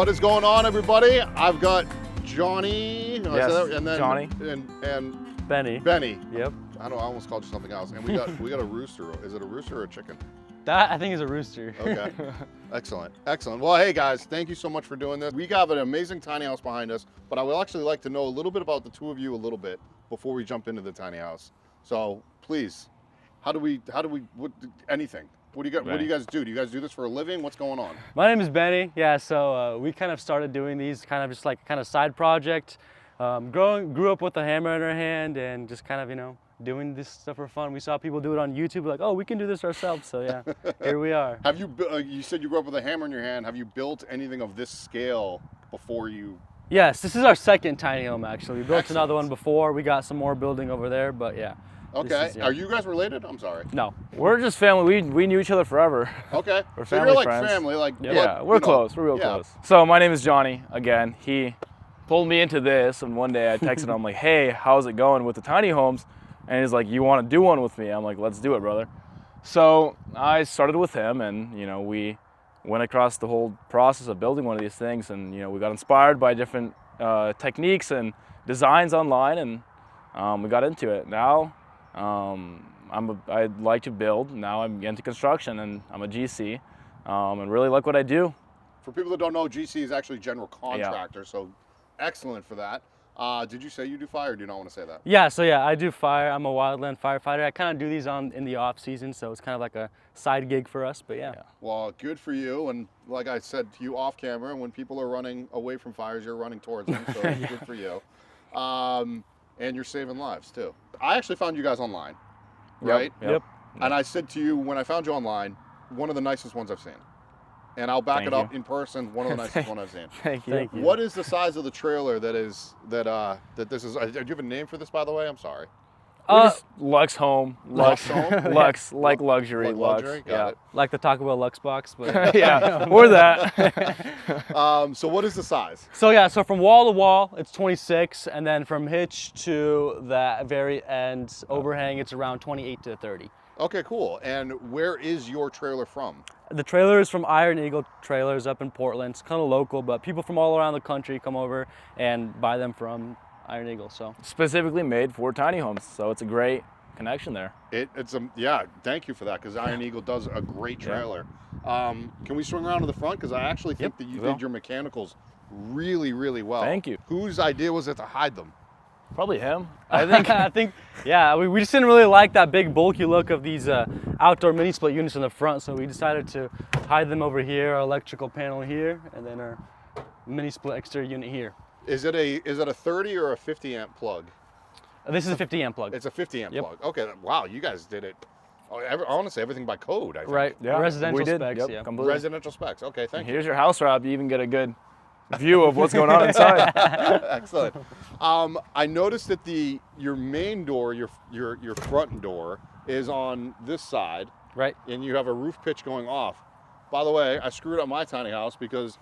What is going on, everybody? I've got Johnny, Yes, and then Johnny. and Benny. I Yep. don't know, I almost called you something else. And we got a rooster. Is it a rooster or a chicken? That I think is a rooster. Okay. Excellent. Excellent. Well, hey guys, thank you so much for doing this. We got an amazing tiny house behind us, but I would actually like to know a little bit about the two of you a little bit before we jump into the tiny house. So please, anything? What do you guys do? Do you guys do this for a living? What's going on? My name is Benny. Yeah, so we kind of started doing these kind of just like kind of side project. Grew up with a hammer in our hand and just kind of, doing this stuff for fun. We saw people do it on YouTube, like, oh, we can do this ourselves. So yeah, here we are. Have you, you said you grew up with a hammer in your hand. Have you built anything of this scale before you? Yes, this is our second tiny home actually. We built Excellent. another one before. We got some more building over there, but yeah. Okay. Are you guys related? I'm sorry. No. We're just family. We knew each other forever. Okay. We're So family you're like friends. family, like Yeah, we're close. We're real close. So my name is Johnny. Again, he pulled me into this, and one day I texted him like, "Hey, how's it going with the tiny homes?" And he's like, "You want to do one with me?" I'm like, "Let's do it, brother." So I started with him, and we went across the whole process of building one of these things, and we got inspired by different techniques and designs online, and we got into it. Now I like to build. Now I'm into construction, and I'm a GC, and really like what I do. For people that don't know, GC is actually general contractor, so excellent for that. Did you say you do fire, or do you not want to say that? Yeah, so yeah, I do fire. I'm a wildland firefighter. I kind of do these in the off season, so it's kind of like a side gig for us, but yeah. Well, good for you, and like I said to you off camera, when people are running away from fires, you're running towards them, so good for you. And you're saving lives too. I actually found you guys online, right? Yep. And I said to you, when I found you online, one of the nicest ones I've seen. And I'll back it up in person, one of the nicest ones I've seen. Thank you. Thank you. What is the size of the trailer that this is? Do you have a name for this, by the way? I'm sorry. Lux Home. Lux Home? Lux, like luxury. Like Lux. luxury? Got Like the Taco Bell Lux box, but Yeah, or that. So what is the size? so from wall to wall, it's 26, and then from hitch to the very end overhang, it's around 28 to 30. Okay, cool. And where is your trailer from? The trailer is from Iron Eagle Trailers up in Portland. It's kind of local, but people from all around the country come over and buy them from Iron Eagle. So Specifically made for tiny homes, so it's a great connection there. Yeah. Thank you for that, because Iron Eagle does a great trailer. Can we swing around to the front? Because I actually think that you did your mechanicals really, really well. Thank you. Whose idea was it to hide them? Probably him. I think, yeah, we just didn't really like that big bulky look of these outdoor mini split units in the front, so we decided to hide them over here, our electrical panel here, and then our mini split exterior unit here. Is it a 30 or a 50 amp plug? This is a 50 amp plug. It's a 50 amp plug. Okay, wow, you guys did it. I want to say everything by code, I think. Right, Yeah, residential we did. specs, Yep, yeah. completely. Residential specs. Okay, thank you. Here's your house wrap. You even get a good view of what's going on inside. Excellent. I noticed that your main door, your front door, is on this side, Right. and you have a roof pitch going off. By the way, I screwed up my tiny house because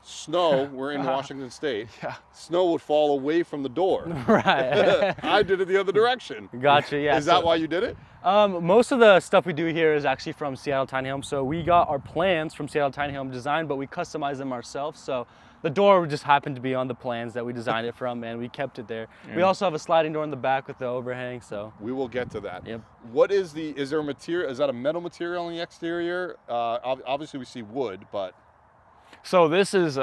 snow, we're in Washington State, snow would fall away from the door. Right. I did it the other direction. Gotcha, yeah. Is that why you did it? Most of the stuff we do here is actually from Seattle Tiny Home. So we got our plans from Seattle Tiny Home Design, but we customized them ourselves. So the door just happened to be on the plans that we designed it from, and we kept it there. We also have a sliding door in the back with the overhang, so. We will get to that. Yep. What is there a material, is that a metal material on the exterior? Obviously we see wood, but. So this is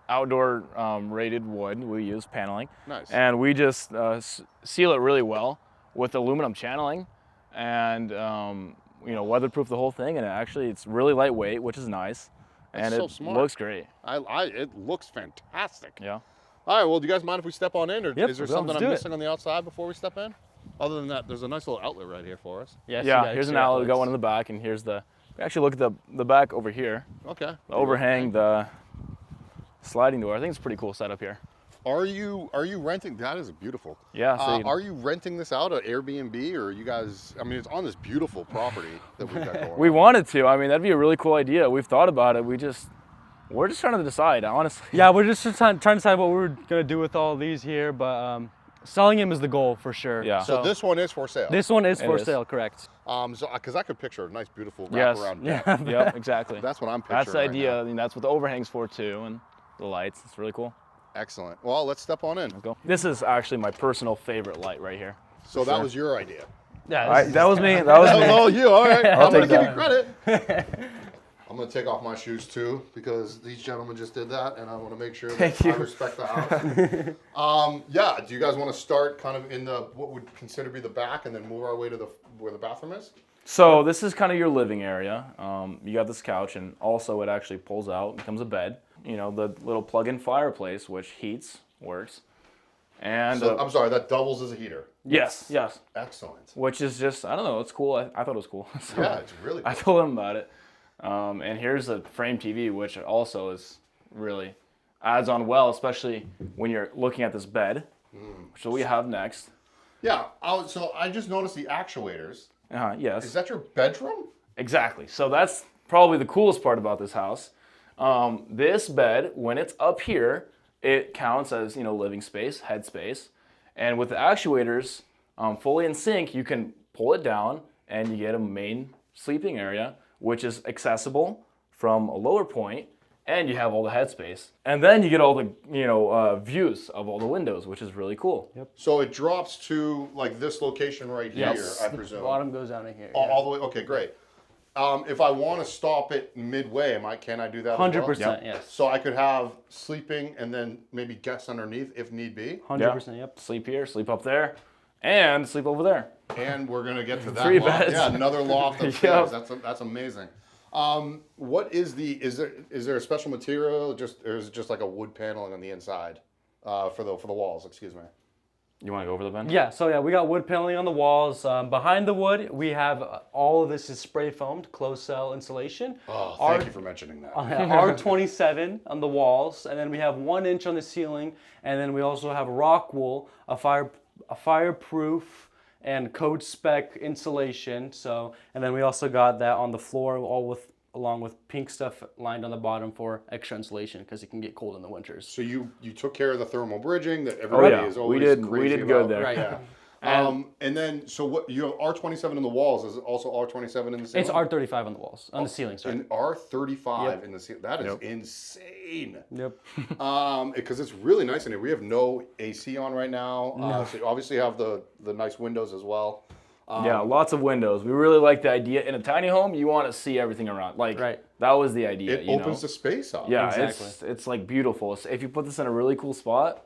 outdoor rated wood. We use paneling. Nice. And we just seal it really well with aluminum channeling, and weatherproof the whole thing. And it's really lightweight, which is nice. That's and so it smart. looks great. It looks fantastic. Yeah. All right, well, do you guys mind if we step on in, or Yep, is there let's something I'm do it. missing on the outside before we step in? Other than that, there's a nice little outlet right here for us. Yes, Yeah. Here's an outlet. We got one in the back, and here's the. We actually look at the back over here. Okay. The overhang, the sliding door. I think it's a pretty cool setup here. Are you renting? That is beautiful. Yeah. So Are you renting this out at Airbnb, or are you guys? I mean, it's on this beautiful property that we've got going. we on. wanted to. I mean, that'd be a really cool idea. We've thought about it. We're just trying to decide, honestly. Yeah, we're just trying to decide what we're gonna do with all these here, but selling them is the goal for sure. Yeah. So this one is for sale. This one is for is. sale, correct? So because I could picture a nice, beautiful Yes. wraparound Yeah. deck. Yep. Exactly. That's what I'm picturing. That's the right idea. now. I mean, that's what the overhang's for too. And the lights. It's really cool. Excellent. Well, let's step on in. Let's go. This is actually my personal favorite light right here. So that was your idea. Yeah, That was me. That was That was me. all you. All right. I'm going to take give you credit. I'm going to take off my shoes too because these gentlemen just did that, and I want to make sure that I respect the house. Yeah. Do you guys want to start kind of in the what would consider be the back, and then move our way to where the bathroom is? So this is kind of your living area. You got this couch, and also it actually pulls out and becomes a bed. You know, the little plug-in fireplace, which heats, works. And So, I'm sorry, that doubles as a heater. yes. Excellent. Which is just, I don't know, it's cool. I thought it was cool. So Yeah, it's really cool. I told him about it. And here's a frame TV, which also is really adds on well, especially when you're looking at this bed, which we have next. Yeah. So I just noticed the actuators. Yes. Is that your bedroom? Exactly. So that's probably the coolest part about this house. This bed, when it's up here, it counts as, you know, living space, head space. And with the actuators fully in sync, you can pull it down and you get a main sleeping area, which is accessible from a lower point, and you have all the headspace. And then you get all the, you know, views of all the windows, which is really cool. Yep. So it drops to like this location right here, Yes. I presume. The bottom goes down to here. All the way. Okay, great. If I want to stop it midway, can I do that? 100%, as well? yes. So I could have sleeping and then maybe guests underneath if need be. 100%, yep. Sleep here, sleep up there, and sleep over there. And we're gonna get to that. 3 loft. beds. Yeah, another loft upstairs. Yep. That's amazing. What is is there a special material, or is it just like a wood paneling on the inside for the walls? Excuse me. You want to go over the vent? Yeah, so yeah, we got wood paneling on the walls. Behind the wood, we have all of this is spray foamed, closed cell insulation. Oh, thank you for mentioning that. R27 on the walls, and then we have 1 inch on the ceiling, and then we also have rock wool, a fireproof and code spec insulation. So, and then we also got that on the floor, along with pink stuff lined on the bottom for extra insulation because it can get cold in the winters. So you took care of the thermal bridging that everybody is always we did crazy good about. there. Right. Yeah. And then, so what you have R27 in the walls, is it also R27 in the ceiling? It's R35 on the walls, on the ceiling, sorry. And R35 Yep. in the ceiling. That is insane. Yep. Because it's really nice in here. We have no AC on right now. So you obviously have the nice windows as well. Yeah, lots of windows. We really like the idea. In a tiny home, you want to see everything around. Like, Right. that was the idea. It opens the space up. Yeah, Exactly. it's like beautiful. So if you put this in a really cool spot,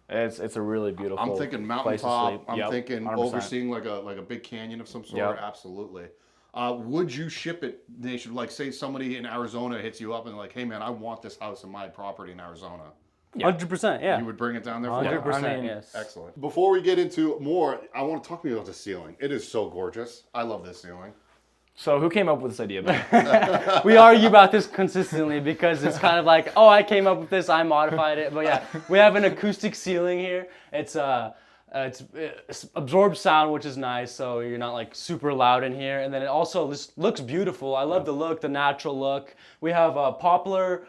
it's a really beautiful I'm thinking place to mountaintop. sleep. I'm Yep, thinking 100%. overseeing like a big canyon of some sort. Yep. Absolutely. Would you ship it nation? Like, say somebody in Arizona hits you up and like, hey man, I want this house in my property in Arizona. 100%, yeah. You would bring it down there for them? 100%, I mean, yes. Excellent. Before we get into more, I want to talk to you about the ceiling. It is so gorgeous. I love this ceiling. So who came up with this idea, Ben? We argue about this consistently because it's kind of like, oh, I came up with this, I modified it. But yeah, we have an acoustic ceiling here. It's absorbs sound, which is nice, so you're not like super loud in here. And then it also just looks beautiful. I love the look, the natural look. We have poplar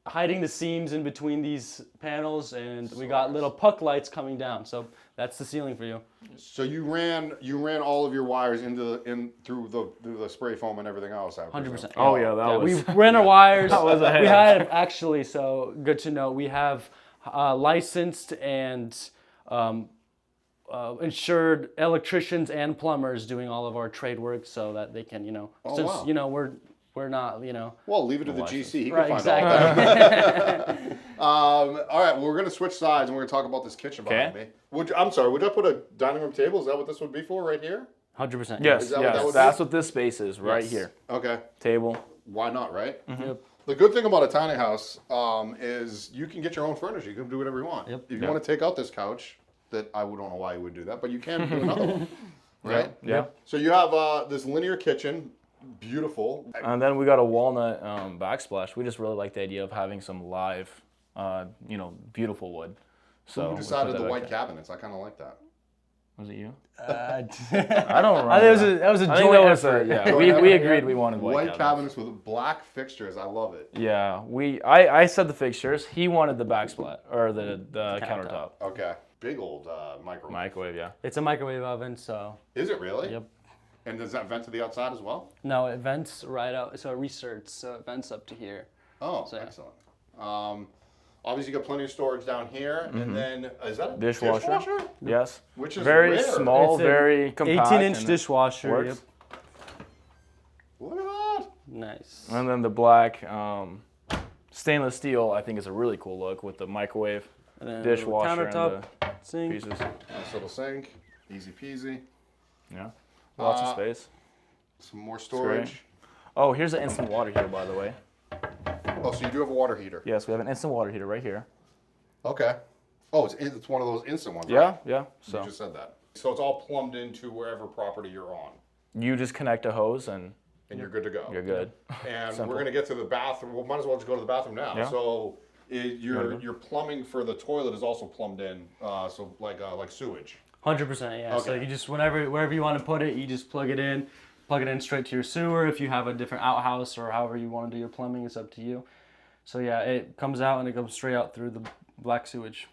hiding the seams in between these panels, and we got little puck lights coming down. So that's the ceiling for you. So you ran all of your wires through the spray foam and everything else. 100%. Oh yeah, that was. We ran our wires. That was a We headache. had actually, so good to know. We have licensed and insured electricians and plumbers doing all of our trade work, so that they can, since wow. we're not, Well, leave it to the GC. He right, can find all that. exactly. All right, well, we're going to switch sides and we're going to talk about this kitchen behind me. I'm sorry, would I put a dining room table? Is that what this would be for right here? 100%. Yes, Is that what that would that's be? what this space is right here. Okay. Table. Why not, right? Yep. The good thing about a tiny house is you can get your own furniture. You can do whatever you want. Yep. If you want to take out this couch, that I don't know why you would do that, but you can do another one, right? Yeah. So you have this linear kitchen, beautiful. And then we got a walnut backsplash. We just really like the idea of having some live, beautiful wood. So Who we decided put the that white back there. cabinets? I kind of like that. Was it you? I I don't remember. think that was a I think joint that was effort. yeah, we agreed we wanted White cabinets with black fixtures. I love it. Yeah, I said the fixtures. He wanted the backsplat or the countertop. Okay. Big old microwave. Microwave, yeah. It's a microwave oven, so Is it really? yep. And does that vent to the outside as well? No, it vents right out, so it research, so it vents up to here. Oh, So, yeah. excellent. Obviously, you got plenty of storage down here, and then is that a Dishwasher? Yes. Which is very rare. small, It's a very compact. 18-inch dishwasher. works. Yep. Look at that. Nice. And then the black stainless steel, I think, is a really cool look with the microwave, And then dishwasher, countertop, and the sink. pieces. Nice little sink. Easy peasy. Yeah. Lots of space. Some more storage. Oh, here's an instant water heater, by the way. Oh, so you do have a water heater. Yes, we have an instant water heater right here. Okay. Oh, it's one of those instant ones, Yeah, right? yeah. You So just said that. So it's all plumbed into wherever property you're on, you just connect a hose and and you're good to go. you're good. And Simple. we're going to get to the bathroom. Well, might as well just go to the bathroom now. Yeah. So your plumbing for the toilet is also plumbed in, so like sewage. 100%, yeah. So Okay. you just wherever you want to put it, you just plug it in straight to your sewer. If you have a different outhouse or however you want to do your plumbing, it's up to you. So yeah, it comes out and it goes straight out through the black sewage.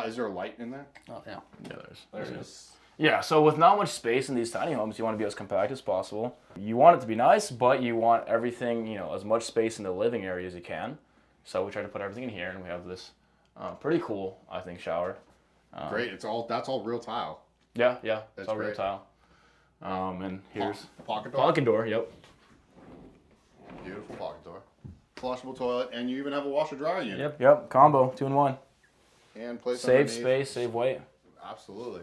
Is there a light in there? Oh yeah. Yeah, There it is. Yeah, so with not much space in these tiny homes, you want to be as compact as possible. You want it to be nice, but you want everything, as much space in the living area as you can. So we try to put everything in here, and we have this pretty cool, I think, shower. Great. That's all real tile. Yeah, it's That's all real great. tile. And here's Pocket door. pocket door. Yep. Beautiful pocket door. Flushable toilet, and you even have a washer dryer unit. Yep. Combo, 2-in-1. And place Save underneath. space, save weight. Absolutely.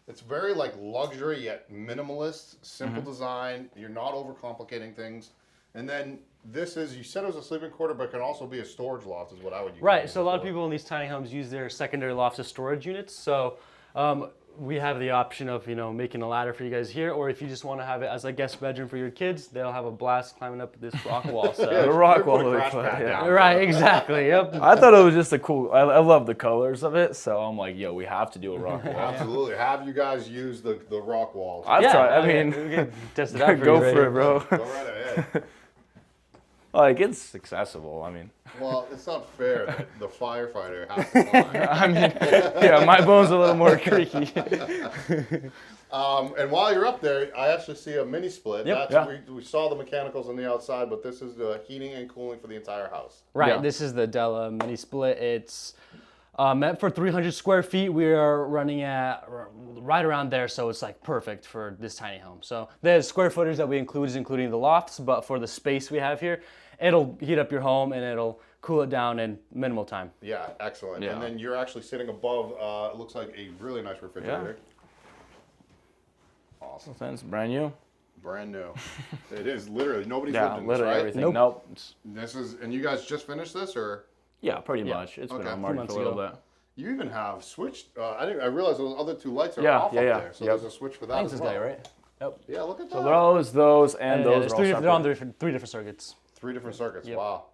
It's very like luxury yet minimalist, simple design. You're not overcomplicating things. And then this is, you said it was a sleeping quarter, but it can also be a storage loft is what I would use. Right. So a lot of people in these tiny homes use their secondary lofts as storage units. So we have the option of making a ladder for you guys here, or if you just want to have it as a guest bedroom for your kids, they'll have a blast climbing up this rock wall. So. The rock Put a wall that we crash put, pad yeah. down. Right. Exactly. Yep. I thought it was just a cool. I love the colors of it, so I'm like, yo, we have to do a rock wall. Absolutely. Have you guys use the rock walls? I've tried. I mean, we can test it out. go you, for it, bro. Go right ahead. Like it's accessible. I mean, Well, it's not fair that the firefighter has to climb. yeah, my bone's a little more creaky. And while you're up there, I actually see a mini split. Yep. We saw the mechanicals on the outside, but this is the heating and cooling for the entire house. Right. Yeah. This is the Della mini split. It's meant for 300 square feet. We are running at right around there, so it's like perfect for this tiny home. So the square footage that we include is including the lofts, but for the space we have here, it'll heat up your home and it'll cool it down in minimal time. Yeah, excellent. Yeah. And then you're actually sitting above, it looks like a really nice refrigerator. Awesome. It's brand new. Brand new. It is literally, nobody's Yeah, lived in this, literally right? everything. Nope. Nope. This is, and you guys just finished this, or? Yeah, pretty Yeah. much. It's been Okay. on the 2 market months for a little ago. bit. You even have switched, I realized those other two lights are Yeah, off yeah, up yeah. there. So Yep. there's a switch for that Thanks, as this well. guy, right? Yep. Yeah, look at that. So those, and Yeah, those there's are all three. They're on separate. three different circuits. 3 different circuits. Yep. Wow.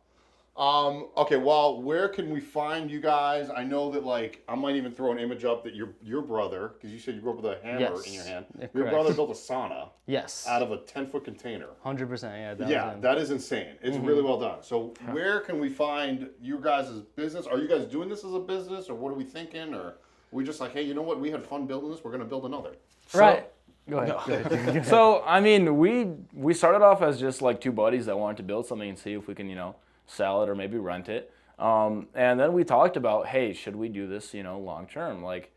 Okay, well, where can we find you guys? I know that, like, I might even throw an image up that your brother, because you said you grew up with a hammer Yes. in your hand. Yeah, Your correct. brother built a sauna Yes. out of a 10-foot container. 100%. Yeah. That Yeah, was him. that is insane. It's really well done. So where can we find you guys' business? Are you guys doing this as a business, or what are we thinking? Or are we just like, hey, you know what? We had fun building this. We're going to build another. Right. Go ahead. So I mean, we started off as just like two buddies that wanted to build something and see if we can sell it or maybe rent it. And then we talked about, hey, should we do this long term? Like,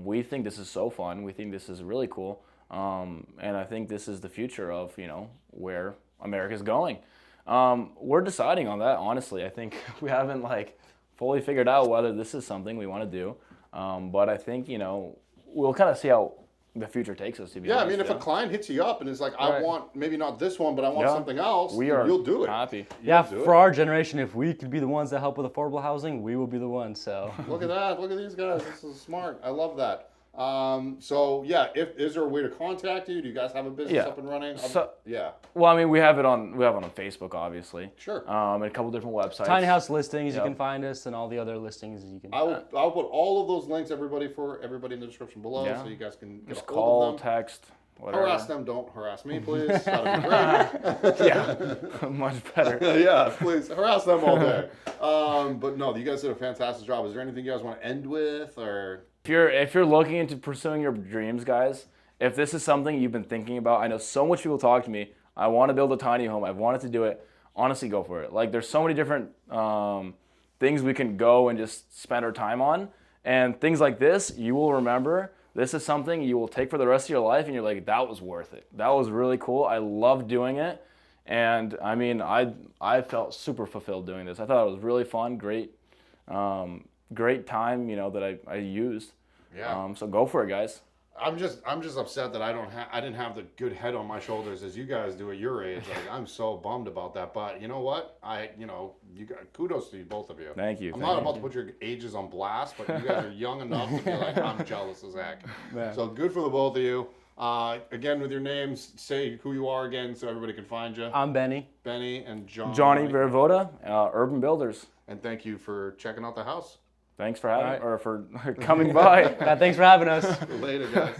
we think this is so fun. We think this is really cool. And I think this is the future of where America's going. We're deciding on that, honestly. I think we haven't like fully figured out whether this is something we want to do. But I think we'll kind of see how the future takes us, to be Yeah, honest. I mean, if a client hits you up and is like, I Right. want maybe not this one, but I want Yeah. something else, we are you'll do it. happy. Yeah, do for it. our generation, if we could be the ones that help with affordable housing, we will be the ones. So Look at that. Look at these guys. This is smart. I love that. So yeah, is there a way to contact you? Do you guys have a business Yeah. up and running? So- Yeah, Well, I mean, we have it on Facebook, obviously. sure. And a couple different websites. tiny house listings, Yep. you can find us, and all the other listings you can. I'll put all of those links for everybody in the description below, Yeah. so you guys can get Just a hold call, of them. text, whatever. Harass them. Don't harass me, please. That'd be great. Yeah, much better. Yeah, please harass them all day. But no, you guys did a fantastic job. Is there anything you guys want to end with, or? If you're looking into pursuing your dreams, guys, if this is something you've been thinking about, I know so much people talk to me. I want to build a tiny home. I've wanted to do it. Honestly, go for it. Like, there's so many different things we can go and just spend our time on. And things like this, you will remember. This is something you will take for the rest of your life, and you're like, that was worth it. That was really cool. I loved doing it. And I mean, I felt super fulfilled doing this. I thought it was really fun, great time, that I used. Yeah. So go for it, guys. I'm just upset that I didn't have the good head on my shoulders as you guys do at your age. Like, I'm so bummed about that. But you know what? You got kudos to you, both of you. Thank you. I'm not about to put your ages on blast, but you guys are young enough to be like, I'm jealous as heck. Man. So good for the both of you. Again, with your names, say who you are again so everybody can find you. I'm Benny. Benny and Johnny Verivoda, Urban Builders. And thank you for checking out the house. Thanks for having or for coming by. Thanks for having us. Later, guys.